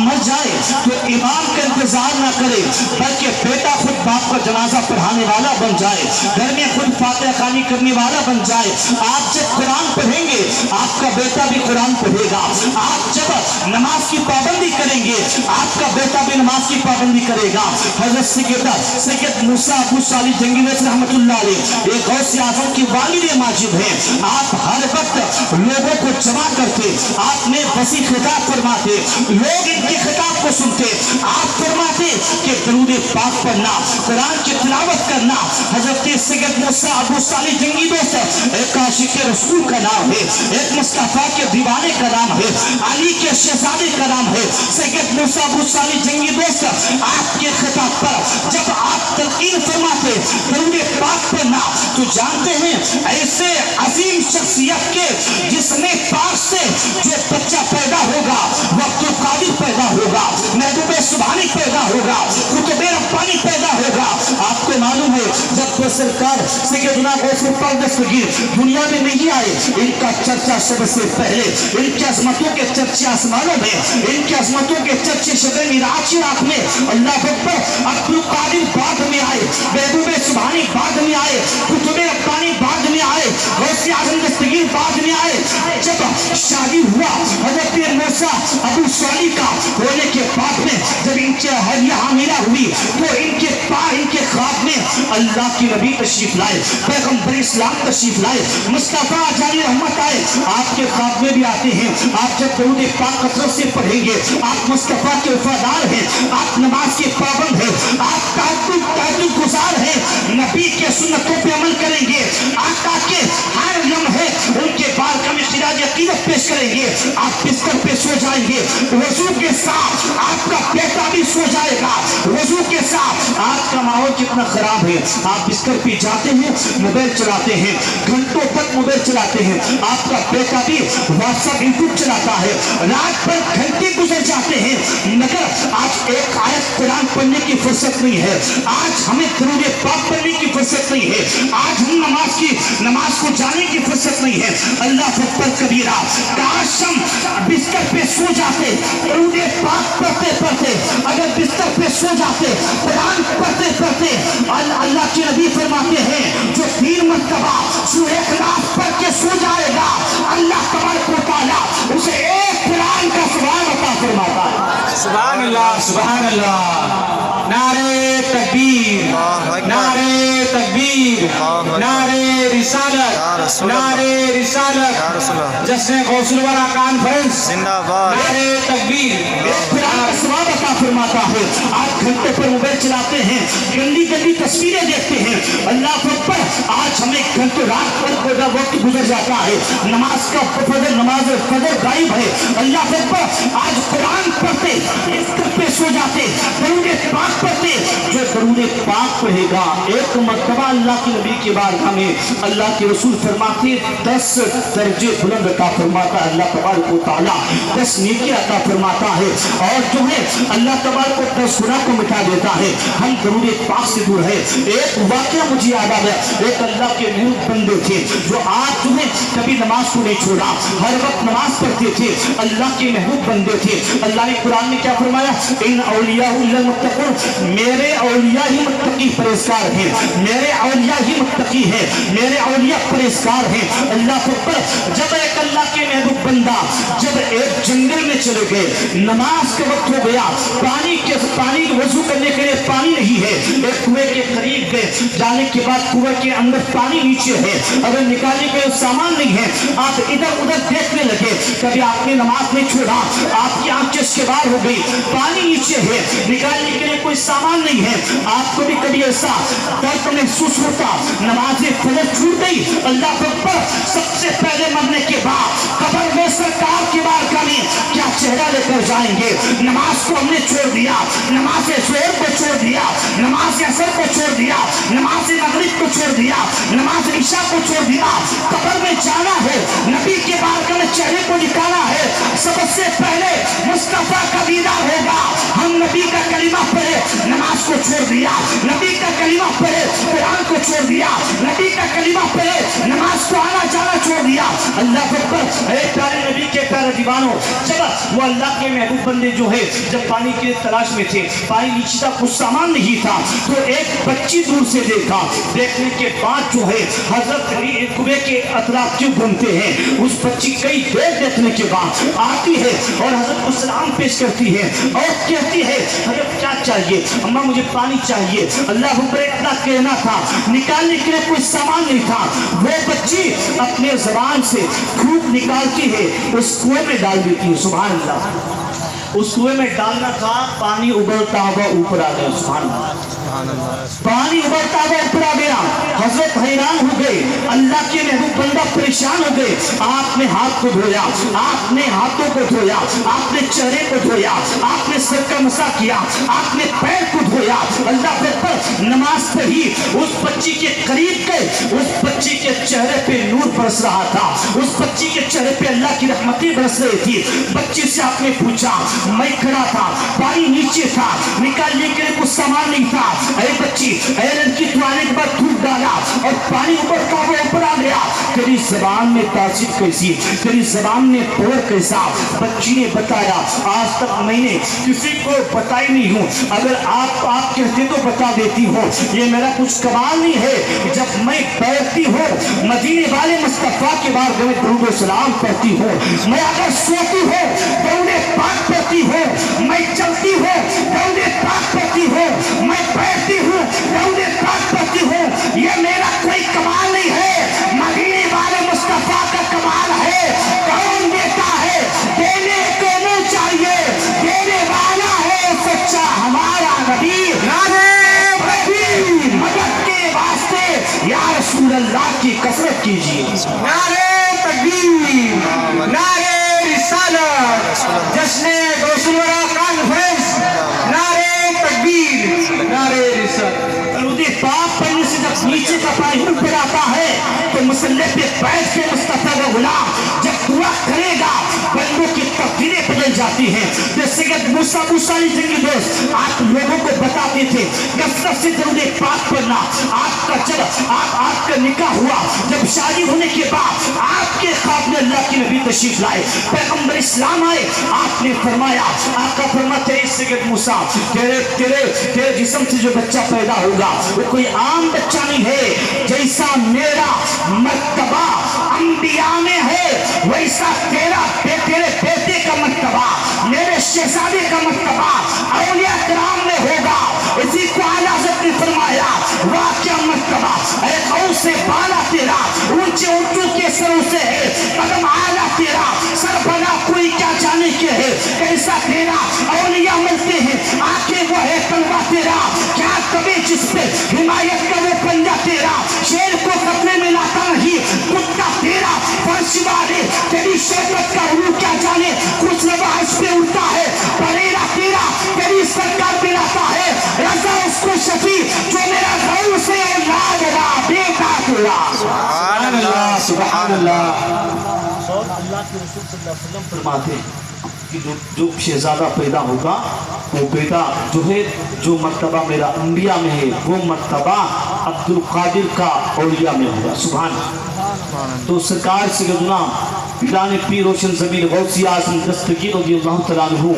मर जाए तो इमाम का इंतजार ना करे, बल्कि बेटा खुद बाप का जनाजा पढ़ाने वाला बन जाए, घर में खुद फातिहा खानी करने वाला बन जाए। आप जब कुरान पढ़ेंगे आपका बेटा भी कुरान पढ़ेगा। आप जब नमाज की पाबंदी करेंगे आपका बेटा भी नमाज की पाबंदी करेगा। हजरत सैयद मूसा अबू साली जंगी रहमतुल्लाह अलैह एक गौसे आजम की वालिद माजिद हैं। आप हर वक्त लोगों को जमा करते, आपने वसी खिताब फरमाते, लोग इनके खिताब को सुनते, आप फरमाते कि दरूद पाक पढ़ना, कुरान की तिलावत करना हजरत सैयद मूसा अबू साली जंगी दोस्त एक आशिक रसूल का नाम है, एक मुस्तफा के दीवाने का नाम है, अली के शहजादे का नाम है। सैयद मूसा अबू साली जंगी दोस्त आपके खिताब पर जब आप तलकीन फरमाते दरूद पाक पढ़ना, तो जानते हैं ऐसे अजीम शख्सियत के जिसमें पाक से जो बच्चा पैदा होगा वो अब्दुल कादिर पैदा होगा, महबूब सुभानी पैदा होगा, कुतुब रब्बानी पैदा होगा। आपको मालूम है जब तो सरकार सैयदना गौसुल पाक दस्तगीर दुनिया में नहीं आए, इनका चर्चा सबसे पहले, इनकी अजमतों के चर्चे आसमानों में, इनकी अजमतों के चर्चे शब मिराज की रात में, अल्लाह अकबर, अब्दुल कादिर बाद में आए, महबूब सुभानी बाद में आए, कुतुब रब्बानी बाद में आए, गौसे आजम दस्तगीर बाद में आए। जब शादी हुआ हजरत मूसा अबू साली का होने के बाद में जब इनके हरिया हामिला हुई तो इनके ख्वाब में अल्लाह की नबी तशरीफ लाए, पैगंबर इस्लाम तशरीफ लाए, मुस्तफा जानी रहमत आए। आपके ख्वाब में भी आते हैं। आप जब दरूद पाक कसरत से पढ़ेंगे आप मुस्तफा के वफादार हैं, आप नमाज के पाबंद हैं, आप तहज्जुद गुजार हैं, नबी के सुन्नतों पे अमल करेंगे, आका के हर लम्हे उनके बारगाह में खिराज अकीदत पेश करेंगे, आप बिस्तर पे सो जाएंगे, वजू के साथ आपका बेटा भी सो जाएगा, वजू के साथ। आज का माहौल कितना खराब है, आप बिस्तर पे जाते हैं मोबाइल चलाते हैं, घंटों तक मोबाइल चलाते हैं, आपका बेटा भी व्हाट्सएप यूट्यूब चलाता है, रात भर घंटे गुजर जाते हैं, मगर आज एक आयत कुरान पढ़ने की फुर्सत नहीं है, आज हमें दरूद पाक पढ़ने की फुर्सत नहीं है, आज हम नमाज को जाने की फुर्सत नहीं है। अल्लाह अकबर कबीरा, काश हम बिस्तर पे सो जाते दरूद पाक पढ़ते पढ़ते, अगर बिस्तर पे सो जाते कुरान पढ़ते पढ़ते, अल्लाह के नबी फरमाते हैं जो 3 मरतबा सूरह इखलास पढ़ के सो जाएगा अल्लाह तबारक व तआला उसे एक कुरान का सवाब अता फरमाता है। सुभान अल्लाह, सुभान अल्लाह, नारे तकबीर, नारे तकबीर, नारे रिसालत, नारे रिसालत, जश्न गौसुल वरा कॉन्फ्रेंस जिंदाबाद, नारे तकबीर। सवाब अता फरमाता है। आप घंटे पर मोबाइल चलाते हैं, गंदी गंदी तस्वीरें देखते हैं, अल्लाह अकबर, आज हमें घंटों रात पर वक्त गुजर जाता है, नमाज का नमाज फजर गायब है, अल्लाह अकबर, आज कुरान पढ़ते बिस्तर पे सो जाते, दरूद पाक पढ़ते। जो दरूद पाक पढ़ेगा एक मर्तबा अल्लाह के नबी के बारगाह में अल्लाह के रसूल फरमाते 10 दर्जे बुलंद अता फरमाता है, अल्लाह तबारक व तआला 10 नेकी अता फरमाता है, और जो है अल्लाह तबारक व 10 गुनाह को मिटा देता है। हम दरूद पाक से दूर है। एक वाकया मुझे याद आ गया, एक अल्लाह के महबूब बंदे थे जो आज जो है कभी नमाज को नहीं छोड़ा, हर वक्त नमाज पढ़ते थे, अल्लाह के महबूब बंदे थे। अल्लाह ने कुरान में क्या फरमाया, इन औलिया इल्लल मुत्तक़ून, मेरे औलिया ही मुत्तकी परहेजगार हैं, मेरे औलिया ही मुत्तकी है, मेरे औलिया परहेजगार हैं। अल्लाह अकबर, जब एक अल्लाह के महबूब बंदा जब एक जंगल में चले गए, नमाज का वक्त हो गया, पानी वजू करने के लिए पानी नहीं है, एक कुएं के करीब गए, जाने के बाद कुएं के अंदर पानी नीचे है, अगर निकालने के सामान नहीं है, आप इधर उधर देखने लगे, कभी आपने नमाज नहीं छोड़ा, आपकी आंखें से बाहर हो गई, पानी नीचे है, निकालने के लिए कोई सामान नहीं है, आपको भी कभी ऐसा दर्द महसूस होता, नमाज फजर छूट गई, अल्लाह अकबर, सबसे पहले मरने के बाद कब्र में सरकार के बारगाह में क्या चेहरा लेकर जाएंगे। नमाज को हमने छोड़ दिया, नमाज ज़ोहर को छोड़ दिया, नमाज असर को छोड़ दिया, नमाज मगरिब को छोड़ दिया, नमाज इशा को छोड़ दिया, कब्र में जाना है, नबी के बारगाह में चेहरे को निकाला है, सबसे पहले मुस्तफा का दीदार होगा। हम नबी का कलिमा पढ़े, नमाज को छोड़ दिया, नबी का कलीमा पढ़े कुरान को छोड़ दिया, नबी का कलीमा पढ़े नमाज को आना जाना छोड़ दिया। अल्लाह अकबर। अरे प्यारे नबी के प्यारे दीवानों, जब वो अल्लाह के महबूब बंदे जो है जब पानी की तलाश में थे, पानी नीचे था, कुछ सामान नहीं था, तो एक बच्ची दूर से देखा। देखने के बाद जो है हजरत अली कुएं के अतराफ क्यों घूमते हैं, उस बच्ची कई देर देखने के बाद आती है और हजरत को सलाम पेश करती है और कहती है हजरत क्या चाहिए? अम्मा मुझे पानी चाहिए। अल्लाह अकबर, इतना कहना था, निकालने के लिए कोई सामान नहीं था। वो बच्ची अपने जबान से फूंक निकालती है, उस कुएं में डाल देती है। सुभान अल्लाह। उस कुएं में डालना था, पानी उबलता हुआ ऊपर आ गया। सुभान अल्लाह। पानी उबलता हुआ ऊपर आ गया। हजरत हैरान हो गए, अल्लाह के महबूब बंदा परेशान हो गए। आपने हाथ को धोया, आपने हाथों को धोया, आपने चेहरे को धोया, आपने सर का मसा किया, आपने पैर को धोया। अल्लाह पर नमाज पढ़ी, उस बच्ची के करीब गए, उस बच्ची के चेहरे पे नूर बरस रहा था, उस बच्ची के चेहरे पे अल्लाह की रहमतें बरस रही थी। बच्ची से आपने पूछा, मैं खड़ा था, पानी नीचे था, निकालने के लिए कुछ सामान नहीं था। अरे बच्ची, अरे लड़की, तू आने के बाद धूप डाला और पानी ऊपर का ऊपर आ गया, तेरी जबान में तासीर कैसी, तेरी जबान में पोर कैसा? बच्ची ने बताया, आज तक मैंने किसी को बताई नहीं हूँ, अगर आप कहते तो बता देती हूँ। ये मेरा कुछ कमाल नहीं है, जब मैं बैठती हूँ मदीने वाले मुस्तफा के बाद मैं दरूद सलाम पढ़ती हूँ, मैं अगर सोती हूँ दरूद पाक पढ़ती हूँ, मैं चलती हूँ दरूद पाक पढ़ती हूँ, मैं बैठती हूँ दरूद पाक पढ़ती हूँ। ये मेरा कोई कमाल नहीं है, मदीने वाले मुस्तफा का कमाल है। कौन देता है? देने को नहीं चाहिए, देने वाला है सच्चा हमारा नबी। नारे तकबीर, मदद के वास्ते या रसूल अल्लाह की कसरत कीजिए। नारे तकबीर, नारे रिसालत, जश्न गौसुलवरा कॉन्फ्रेंस, नारे तकबीर, नारे रिसालत। दरूद पाक पढ़ने से जब नीचे का पानी ऊपर आता है तो मुसल्ले पे बैठ के मुस्तफा का गुलाम जब दुआ करेगा, बंदों की तकदीरें बदल जाती हैं। जैसे कि मूसा जंगी दोस्त आप लोगों को बताते थे, कसरत से दरूद पाक पढ़ना। आपका जब आपका निकाह हुआ, जब शादी होने के बाद आपके ख्वाब में अल्लाह के नबी तशरीफ लाए, पैगंबर इस्लाम आए, आपने फरमाया, आपका फरमाते सैयद मूसा, तेरे जिस्म से जो बच्चा पैदा होगा वो कोई आम बच्चा नहीं है, जैसा मेरा मर्तबा अंबिया में है वैसा तेरे बेटे का मर्तबा, मेरे शहजादे का मर्तबा औलिया किराम में होगा। इसी को आला हज़रत ने फरमाया, वाह क्या मर्तबा, अरे से बाला तेरा ऊंचे ऊंचों के सरों से है, कदम आला तेरा, सर बना कोई क्या जाने के है, कैसा तेरा औलिया मिलते हैं, आंखें वो है तलवा तेरा, क्या कभी जिस पे हिमायत का वो पंजा तेरा, शेर को खतरे में लाता नहीं कुत्ता तेरा, फर्श वाले तेरी शौकत का रूह क्या जाने, कुछ रवाज पे उड़ता है, परेरा तेरा तेरी सरकार पे लाता है, रजा उसको शफी जो मेरा गौर से औलाद बेटा तेरा। सुभान अल्लाह, सुभान अल्लाह। और अल्लाह के रसूल सल्लल्लाहु अलैहि वसल्लम फरमाते हैं कि जो शहजादा पैदा होगा वो बेटा जो है, जो मर्तबा मेरा अंबिया में है वो मर्तबा अब्दुल कादिर का औलिया में होगा। सुभान। तो सरकार से गुलाम पिलाने पीर रोशन ज़मीन गौसी आज़म दस्तगीर रज़ियल्लाहु तआला अन्हु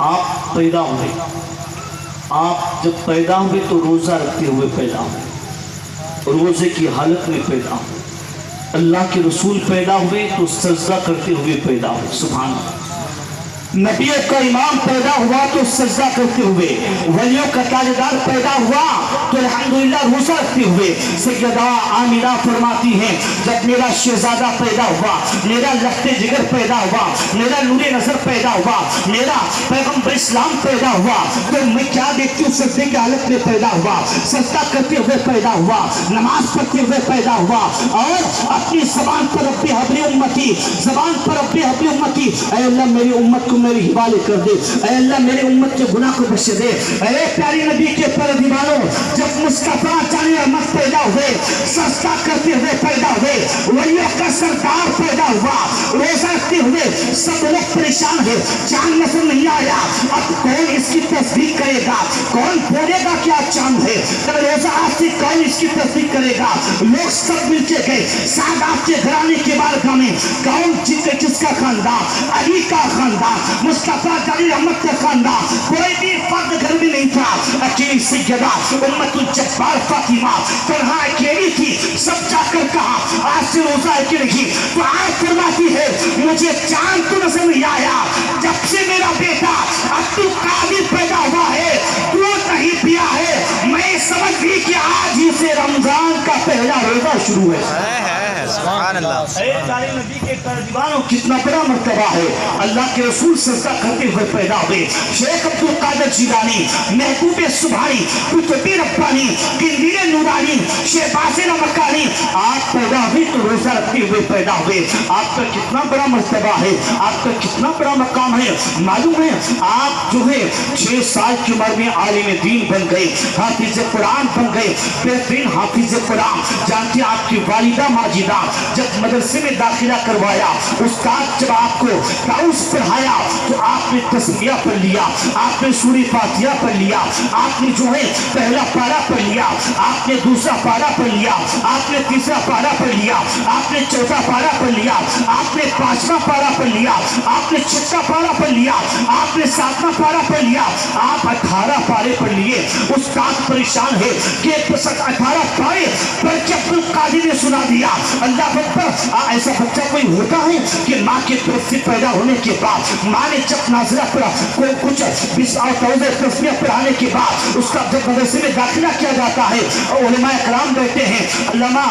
आप पैदा हुए। आप जब पैदा हुए तो रोज़ा रखते हुए पैदा हुए, रोज़े की हालत में पैदा हुए। अल्लाह के रसूल पैदा हुए तो सजदा करते हुए पैदा हुए। सुभान। नबियों का इमाम पैदा हुआ तो सजदा करते हुए, वलियों का ताजदार पैदा हुआ तो अल्हम्दुलिल्लाह रोज़ा रखते हुए। सैयदा आमिना फरमाती हैं, जब मेरा शहजादा पैदा हुआ, मेरा लफ्ते जिगर पैदा हुआ, मेरा नूरे नजर पैदा हुआ, मेरा पैगंबर इस्लाम पैदा हुआ, तो मैं क्या देखती हूँ, सजदे की हालत में पैदा हुआ, सजदा करते हुए पैदा हुआ, नमाज पढ़ते हुए पैदा हुआ, और अपनी ज़बान पर रब्बी हबली उम्मती, ज़बान पर रब्बी हबली उम्मती, ऐ अल्लाह मेरी उम्मत को मेरे हिवाले कर दे, ऐ अल्लाह मेरे उम्मत के गुनाह को बख्श दे। ऐ प्यारी नबी के पर दीवानों, जब मुस्तफा जाने अहमद पैदा हुए, सजदा करते हुए पैदा हुए, वलियों का सरदार पैदा हुआ, रोज़ा रखते हुए सब लोग परेशान है, चांद नजर नहीं आया, अब कौन इसकी तस्दीक करेगा? कौन बोलेगा क्या चांद है? जब रोजा आज से कौन इसकी तस्दीक करेगा? लोग सब मिलके गए सादात के घराने के बारगाह में। कौन किसका खानदान? अली का खानदान, मुस्तफा जलील अहमद का खानदान। कोई भी फर्द घर में नहीं था। अकेली सैयदा उम्मतुल जब्बार फातिमा तन्हा अकेली थी। सब जाकर कहा आज से रोजा है कि नहीं? तो आज फरमाती है मुझे चांद तो नजर नहीं आया जब से मेरा बेटा अब्दुल कादिर पैदा हुआ है, दूध नहीं पिया है। मैं समझ गई कि आज ही से रमजान का पहला रोजा शुरू है। सुभान अल्लाह। नबी के तर्जुमानों कितना बड़ा मर्तबा है। अल्लाह के रसूल सजदा करते हुए पैदा हुए। शेख अब्दुल कादिर जिलानी, महबूब सुभानी, कुतुबी रब्बानी, किंदीर नूरानी, शहबाज़ मकानी, आप पैदा हुए तो रोजा रखते हुए पैदा हुए। आपका कितना बड़ा मर्तबा है, आपका कितना बड़ा मकाम है। मालूम है आप जो है 6 साल की उम्र में आलिम दीन बन गए, हाफिज कुरान बन गए, बेहतरीन हाफिज कुरान। जानते आपकी वालिदा माजिदा जब मदरसे में दाखिला करवाया, उस्ताद जब आपको ताउस पढ़ाया तो आपने तस्बीह पढ़ लिया, आपने सूरह फातिहा पढ़ लिया, आपने जो है पहला पारा पढ़ लिया, आपने दूसरा पारा पढ़ लिया, आपने तीसरा पारा पढ़ लिया, आपने चौथा पारा पढ़ लिया, आपने 5वां पारा पढ़ लिया, आपने 6वां पारा पढ़ लिया, आपने 7वां पारा पढ़ लिया, आप 18 पारे पढ़ लिए। उस्ताद परेशान है कि 18 पारे पर अब्दुल कादिर ने सुना दिया। अल्लाह अकबर। ऐसा बच्चा कोई होता है कि माँ के पेट से पैदा होने के बाद माँ ने जब नाज़िला पढ़ा कोई कुछ 20 और 14 तस्बीह पढ़ाने के बाद उसका जब मदरसे में दाखिला किया जाता है और उलमाए कराम कहते हैं, अल्लामा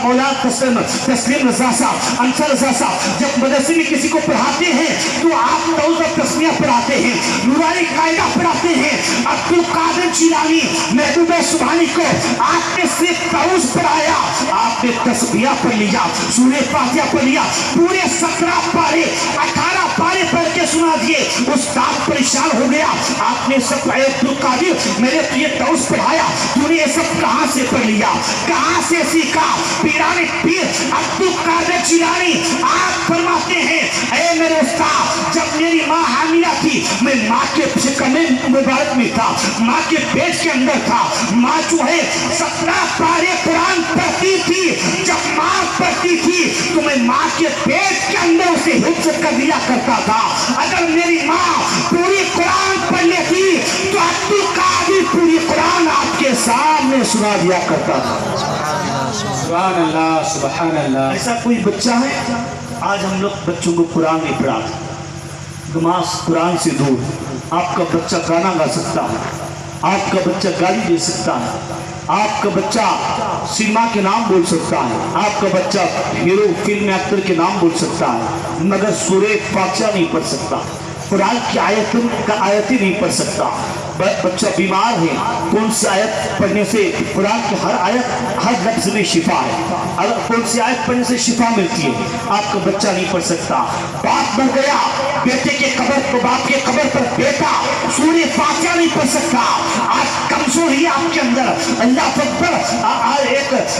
मौलाना तस्लीम रज़ा साहब, अंसर रज़ा साहब जब मदरसे में किसी को पढ़ाते हैं तो आप 14 तस्बीह पढ़ाते हैं, नूरानी कायदा पढ़ाते हैं। अब्दुल कादिर जिलानी, महबूब सुभानी को आपने सिर्फ ताउस पढ़ाया, आपने तस्बीह पढ़ लिया, सूरह फातिहा पढ़ लिया, पूरे 17 पारे 18 पारे पढ़ के सुना दिए। उस्ताद परेशान हो गया, आपने सब अब्दुल कादिर मेरे तो ये ताउस पढ़ाया, तूने ये सब कहां से पढ़ लिया, कहां से सीखा? पीराने पीर अब्दुल कादिर जिलानी आप फरमाते हैं, ऐ मेरे उस्ताद जब मेरी माँ हामिला थी मैं माँ के कमरे मुबारक में था, माँ के पेट के अंदर था। माँ जो है 17 पारे कुरान पढ़ती थी, जब माँ पढ़ती थी तो मैं माँ के पेट के अंदर उसे हिफ्ज़ कर दिया करता था। अगर मेरी माँ पूरी कुरान पढ़ लेती तो अब्दुल कादिर पूरी कुरान आपके सामने सुना दिया करता था। सुभान अल्लाह, सुभान अल्लाह। ऐसा कोई बच्चा है? आज हम लोग बच्चों को कुरान नहीं पढ़ाते, दिमाग कुरान से दूर। आपका बच्चा गाना गा सकता है, आपका बच्चा गाली दे सकता है, आपका बच्चा सिनेमा के नाम बोल सकता है, आपका बच्चा हीरो फिल्म एक्टर के नाम बोल सकता है, मगर सूरह फातिहा नहीं पढ़ सकता, कुरान की आयतें नहीं पढ़ सकता। बच्चा बीमार है, कौन सी आयत पढ़ने से कुरान की हर आयत हर लफ्ज में शिफा है, अगर कौन सी आयत पढ़ने से शिफा मिलती है, आपका बच्चा नहीं पढ़ सकता। बाप मर गया, बेटे के कब्र पर बाप के कब्र पर बेटा सूरह फातिहा नहीं पढ़ सकता। आज कमजोरी आपके अंदर, अल्लाह अकबर।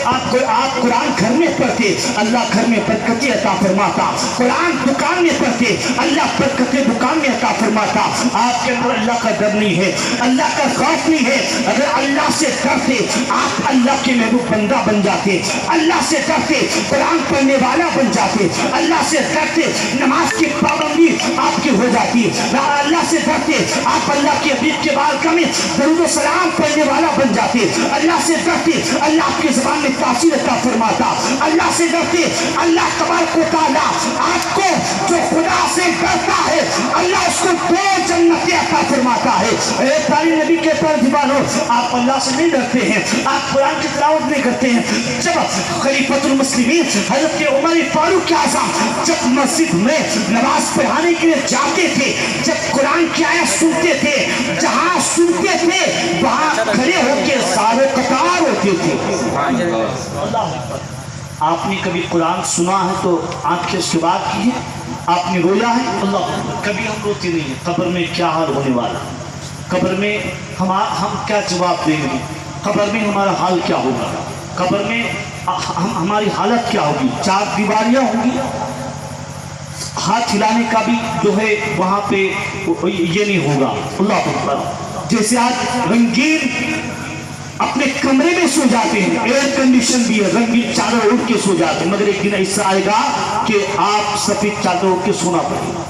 आप कुरान घर में पढ़ते, अल्लाह घर में बरकतें अता फरमाता। कुरान दुकान में पढ़ते, अल्लाह बरकतें दुकान में अता फरमाता। आपके अंदर अल्लाह का डर नहीं है, अल्लाह का खौफ नहीं है। अगर अल्लाह से डरते आप अल्लाह के महबूब बंदा बन जाते, अल्लाह से डरते कुरान पढ़ने वाला बन जाते, अल्लाह से डरते नमाज की पाबंदी आपकी हो जाती, अल्लाह से डरते आप अल्लाह के हबीब के बारगाह में दरूद व सलाम पढ़ने वाला बन जाते, अल्लाह से डरते अल्लाह आपकी ज़बान में तासीर अता फरमाता, अल्लाह से डरते अल्लाह तबारक व तआला आपको जो खुदा से डरता है अल्लाह उसको 2 जन्नतें अता फरमाता है। तारी नबी के तर्जुमानों, आप अल्लाह से नहीं डरते हैं, आप कुरान की तिलावत नहीं करते हैं। जब खलीफतुल मुस्लिमीन हज़रत उमर फारूक आज़म जब मस्जिद में नमाज पढ़ाने के लिए जाते थे, जब कुरान की आयत सुनते थे, जहां सुनते थे वहां खड़े होकर सारे कतार होते थे। आपने कभी कुरान सुना है तो आंखें सवार की है, आपने रोया है? अल्लाह, कभी हम रोते नहीं है। कब्र में क्या हाल होने वाला, कब्र में हम क्या जवाब देंगे, कब्र में हमारा हाल क्या होगा, कब्र में हमारी हालत क्या होगी? 4 दीवारियां होंगी, हाथ हिलाने का भी जो है वहाँ पे ये नहीं होगा। अल्लाह अकबर। جیسے آج رنگین اپنے کمرے میں سو جاتے ہیں، ایئر کنڈیشن بھی ہے، رنگین چادر اوڑھ کے سو جاتے ہیں، مگر ایک دن ایسا آئے گا کہ آپ سفید چادر اوڑھ کے سونا پڑے گا،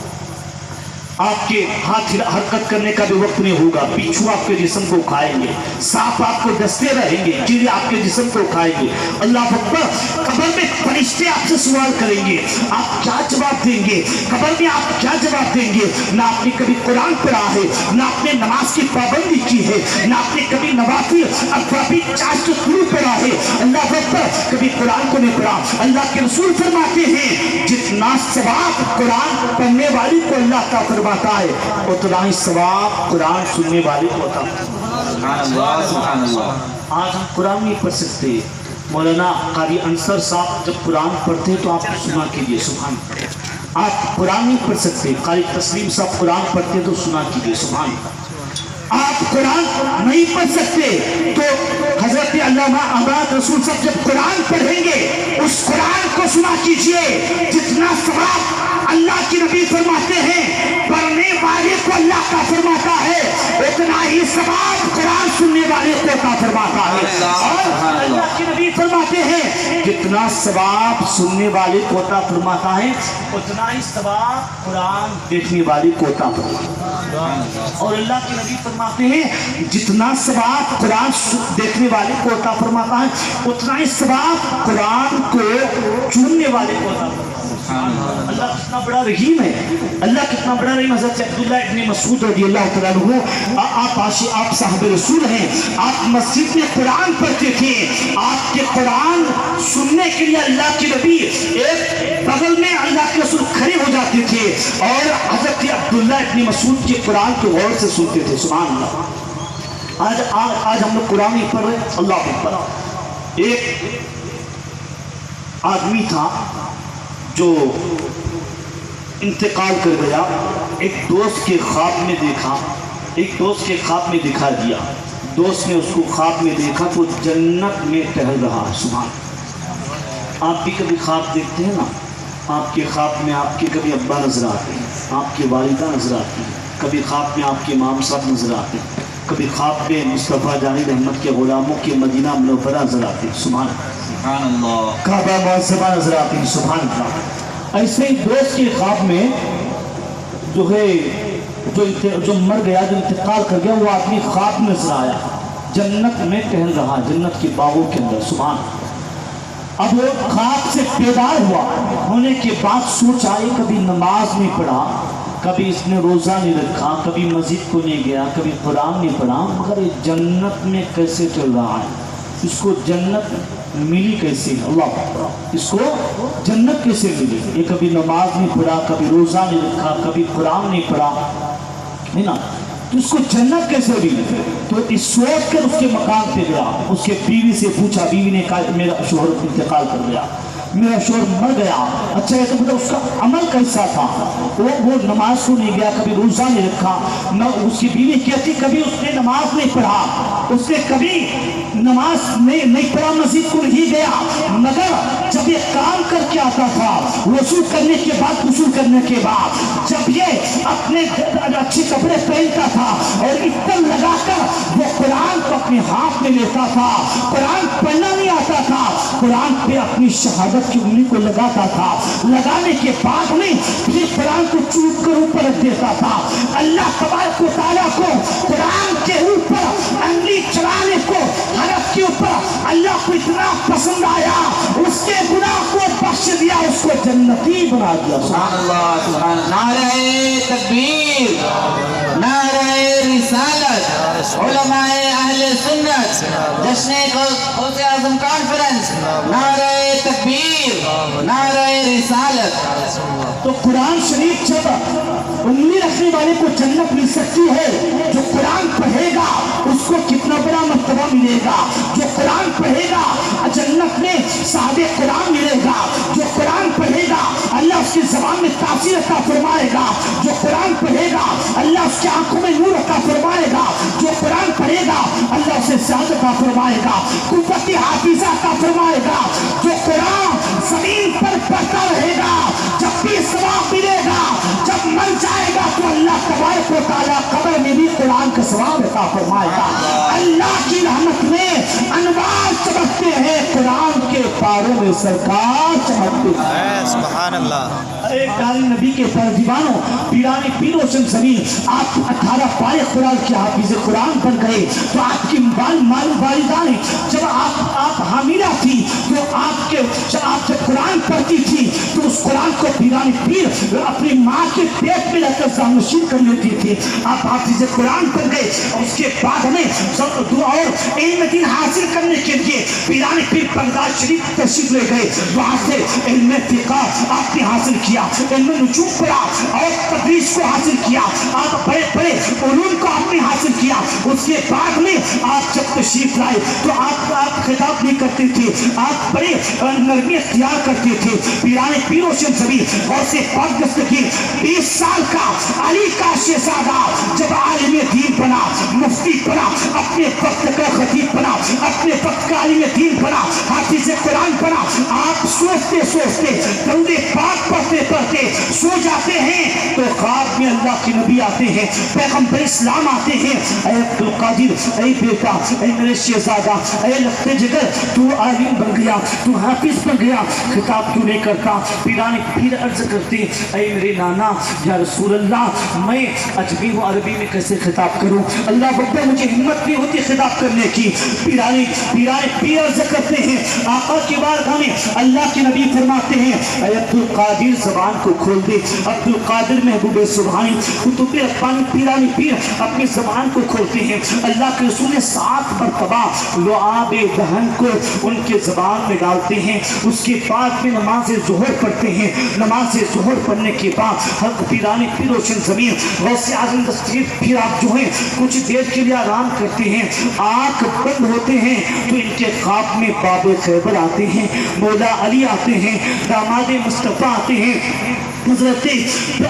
آپ کے ہاتھ حرکت کرنے کا بھی وقت نہیں ہوگا، بچھو آپ کے جسم کو کھائیں گے، سانپ آپ کو ڈستے رہیں گے، چیزیں آپ کے جسم کو کھائیں گے، اللہ اکبر۔ قبر میں فرشتے آپ سے سوال کریں گے، آپ کیا جواب دیں گے؟ قبر میں آپ کیا جواب دیں گے؟ نہ آپ نے کبھی قرآن پڑھا ہے، نہ آپ نے نماز کی پابندی کی ہے، نہ آپ نے کبھی نوافل افرابی چاشت طلوع پڑھا ہے، اللہ اکبر، کبھی قرآن کو نہیں پڑھا۔ اللہ کے رسول فرماتے ہیں جتنا ثواب قرآن پڑھنے والی کو اللہ کا فرماتا ہے، اتنا ہی ثواب قرآن سننے والے کو ہوتا ہے۔ سبحان اللہ سبحان اللہ۔ آج ہم قرآن نہیں پڑھ سکتے، مولانا قاری انصر صاحب جب قرآن پڑھتے تو آپ سنا کیجئے، سبحان اللہ۔ آپ قرآن نہیں پڑھ سکتے، قاری تسلیم صاحب قرآن پڑھتے تو سنا کیجئے، سبحان اللہ۔ آپ قرآن نہیں پڑھ سکتے تو حضرت علامہ امراض رسول صاحب جب قرآن پڑھیں گے اس قرآن کو سنا کیجئے، جتنا ثواب اللہ کی نبی فرماتے ہیں پڑھنے والے کو اللہ کا فرماتا ہے، اتنا ہی ثواب قرآن سننے والے کو عطا فرماتا ہے۔ اور اللہ کی نبی فرماتے ہیں جتنا ثواب سننے والے کو عطا فرماتا ہے اتنا ہی ثواب قرآن دیکھنے والے کو عطا فرماتا ہے۔ اور اللہ کی نبی فرماتے ہیں جتنا ثواب قرآن دیکھنے والے کو عطا فرماتا ہے اتنا ہی ثواب قرآن کو چننے والے کو عطا فرماتا ہے۔ اللہ کتنا بڑا رحیم ہے، اللہ کتنا بڑا رحیم۔ حضرت عبداللہ ابن مسعود رضی اللہ تعالیٰ عنہ، آپ صاحب رسول ہیں، آپ مسجد میں قرآن پڑھتے تھے، آپ کے قرآن سننے کے لیے اللہ کے نبی ایک بغل میں اللہ کے رسول کھڑے ہو جاتے تھے اور حضرت عبداللہ ابن مسعود کے قرآن کو غور سے سنتے تھے، سبحان اللہ۔ آج ہم لوگ قرآن نہیں پڑھ رہے، اللہ اکبر۔ ایک آدمی تھا جو انتقال کر گیا، ایک دوست کے خواب میں دیکھا، ایک دوست کے خواب میں دکھا دیا، دوست نے اس کو خواب میں دیکھا تو جنت میں ٹہل رہا، سبحان۔ آپ بھی کبھی خواب دیکھتے ہیں نا، آپ کے خواب میں آپ کے کبھی ابا نظر آتے ہیں، آپ کی والدہ نظر آتی ہیں، کبھی خواب میں آپ کے امام صاحب نظر آتے ہیں، کبھی خواب میں مصطفیٰ جانی رحمت کے غلاموں کے مدینہ منورہ نظر آتے ہیں، سبحان اللہ، کعبہ معظمہ نظر آتی ہیں، سبحان اللہ۔ ایسے ہی دوست کے خواب میں جو ہے جو مر گیا، جو انتقال کر گیا، وہ آدمی خواب میں نظر آیا، جنت میں ٹہل رہا، جنت کے باغوں کے اندر، سبحان۔ اب وہ خواب سے بیدار ہوا، ہونے کے بعد سوچا یہ کبھی نماز نہیں پڑھا، کبھی اس نے روزہ نہیں رکھا، کبھی مسجد کو نہیں گیا، کبھی قرآن نہیں پڑھا، مگر یہ جنت میں کیسے چل رہا ہے، اس کو جنت ملی کیسے؟ اللہ اکبر، اس کو جنت کیسے ملی؟ یہ کبھی نماز نہیں پڑھا، کبھی روزہ نہیں رکھا، کبھی قرآن نہیں پڑھا، ہے نا، تو اس کو جنت کیسے ملی؟ تو اس سوچ کر اس کے مقام پہ گیا، اس کے بیوی سے پوچھا، بیوی نے کہا میرا شوہر انتقال کر گیا، میرا شوہر مر گیا، اچھا ہے تو مطلب اس کا عمل کیسا تھا؟ وہ نماز کو نہیں گیا، کبھی روزہ نہیں رکھا، نہ اس کی بیوی کہتی کبھی اس نے نماز نہیں پڑھا، اس نے کبھی نماز نہیں پڑھا، مسجد کو نہیں گیا، مگر جب یہ کام کر کے آتا تھا، وضو کرنے کے بعد، غسل کرنے کے بعد جب یہ اپنے اچھے کپڑے پہنتا تھا اور عطر لگا کر وہ قرآن کو اپنے ہاتھ میں لیتا تھا، قرآن پڑھنا نہیں آتا تھا، قرآن پہ اپنی شہادت کی انگلی کو لگاتا تھا، لگانے کے بعد میں پھر قرآن کو چوب کر اوپر رکھ دیتا تھا۔ اللہ تبارک و تعالیٰ کو قرآن کے اوپر انگلی چلانے کو، حرف کے اوپر اللہ کو اتنا پسند آیا، اس کے گناہ کو بخش دیا، اس کو جنتی بنا دیا، سبحان اللہ سبحان اللہ۔ نعرہ تکبیر، نعرہ رسالت، علماء اہل سنت، جشن غوث اعظم کانفرنس، نعرہ تکبیر، نعرہ رسالت۔ تو قرآن شریف جب انگلی رکھنے والے کو جنت مل سکتی ہے، جو قرآن پڑھے گا اس کو کتنا بڑا مرتبہ ملے گا، جو قرآن پڑھے گا جنت میں صاحب قرآن ملے گا، جو قرآن پڑھے گا اللہ اس کی زبان میں تاثیر عطا فرمائے گا، جو قرآن پڑھے گا اللہ اس کی آنکھوں میں نور عطا فرمائے گا، جو قرآن پڑھے گا اللہ اسے سعادت عطا فرمائے گا، قوت حافظہ عطا فرمائے گا، جو قرآن زمین پر پڑھتا رہے گا جب بھی ثواب ملے گا، جب مر جائے گا تو اللہ تبارک و تعالیٰ قبر میں بھی قرآن کا ثواب अता फरमाएगा। अल्लाह की रहमत में अनवार चमकते हैं, कुरान के पारों में सरकार चमकते हैं। सुभान अल्लाह। एक गाली नबी के परदीवानों पीरानी पीरो जमीन, आप 18 पारे कुरान के हाफिज कुरान बन गए। तो आपकी वालिदाएं जब आप हामिला थी तो आप जब कुरान पढ़ती थी तो उस कुरान को पीरानी पीर अपनी माँ के पेट में रखकर सामशीर कर लेती थी। आप हाफिज कुरान बन गए और उसके बाद हमें और इल्म दीन हासिल करने के लिए पीरानी पीर बगदाद शरीफ तशरीफ ले गए। वहाँ से इल्म फिक़ह आपने हासिल किया, इल्म नुजूम पढ़ा और तदरीस को हासिल किया। आप बड़े बड़े उलूम को आपने हासिल किया। उसके बाद में आप जब तशरीफ लाए तो आप खिताब नहीं करते थे, आप बड़े नरमी इख्तियार करते थे। पीराने पीरों से सभी और से पाक दस्तगीर 20 साल का अली का शहजादा जब आलिम दीन बना, मुफ्ती बना, अपने वक्त का खतीब बना, अपने वक्त का आलिम दीन बना, हाफिज कुरान बना। आप सोचते सोचते दरूद पाक पढ़ते पढ़ते सो जाते हैं तो ख्वाब में अल्लाह के नबी आते हैं, पैगंबर इस्लाम आते हैं। ऐ अब्दुल कादिर, ऐ बेटा, ऐ मेरे शहजादा, ऐ लगते जिगर, तू आलिम बन गया, तू हाफिज बन गया, खिताब क्यों नहीं करता? पीराने पीर अर्ज करते, ऐ मेरे नाना या रसूल अल्लाह, मैं अजमी हूँ, अरबी में कैसे खिताब करूँ? अल्लाह बब्बा मुझे हिम्मत नहीं होती खिताब करने की। पीराने पीर अर्ज करते हैं, आका की बारगाह में अल्लाह के नबी फरमाते हैं, ऐ अब्दुल कादिर ज़बान को खोल दे। अब्दुल कादिर महबूब सुभानी कुतुब रब्बानी पीरानी पीर अपनी ज़बान को खोलते हैं। अल्लाह के रसूल ने 7 मरतबा लुआब दहन को उनके ज़बान में डालते हैं। उसके बाद में नमाज ज़ोहर पढ़ते हैं। नमाज ज़ोहर पढ़ने के बाद हक पीरानी पीर रोशन ज़मीन गौसे आज़म दस्तगीर फिर आप जो है कुछ देर के लिए आराम करते हैं। आँख बंद होते हैं तो इनके ख्वाब में बाबे खैबर आते हैं, मौला अली आते हैं, दामाद मुस्तफ़ा आते हैं, हज़रत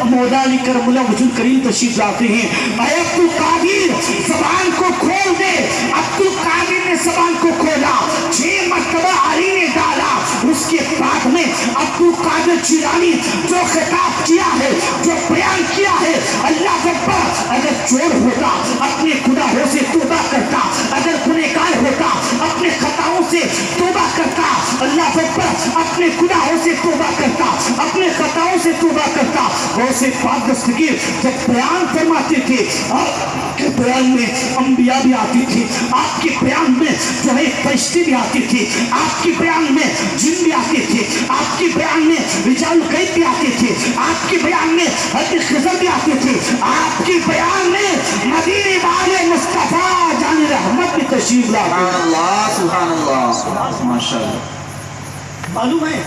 मौला अली करमुल्लाह वजूद करीम तशरीफ लाते हैं। अब्दुल कादिर ज़बान को खोल दे। अब्दुल कादिर ने ज़बान को खोला, 6 मरतबा अली ने डाला। उसके बाद में अब्दुल कादिर जिलानी जो खिताब किया है, जो बयान किया है, अल्लाह अकबर, अगर चोर होता अपने गुनाहों से तौबा करता, अगर गुनहगार होता अपने खताओं से तौबा करता, अल्लाह अकबर अपने गुनाहों से तौबा करता, अपने खताओं से तौबा करता। वैसे पाक दस्तगीर जब बयान फरमाते थे, आपके बयान में अंबिया भी आती थी, आपके बयान में जो है फरिश्ते भी आते थे, आपके बयान में जिन भी आते थे, आपके बयान में रिजाल गैब भी आते थे, आपके बयान में हज़रत खिज़र भी आते थे, आपके बयान में मदीने वाले मुस्तफ़ा जाने रहमत भी तशरीफ लाते। सुभान अल्लाह, माशाअल्लाह। मालूम है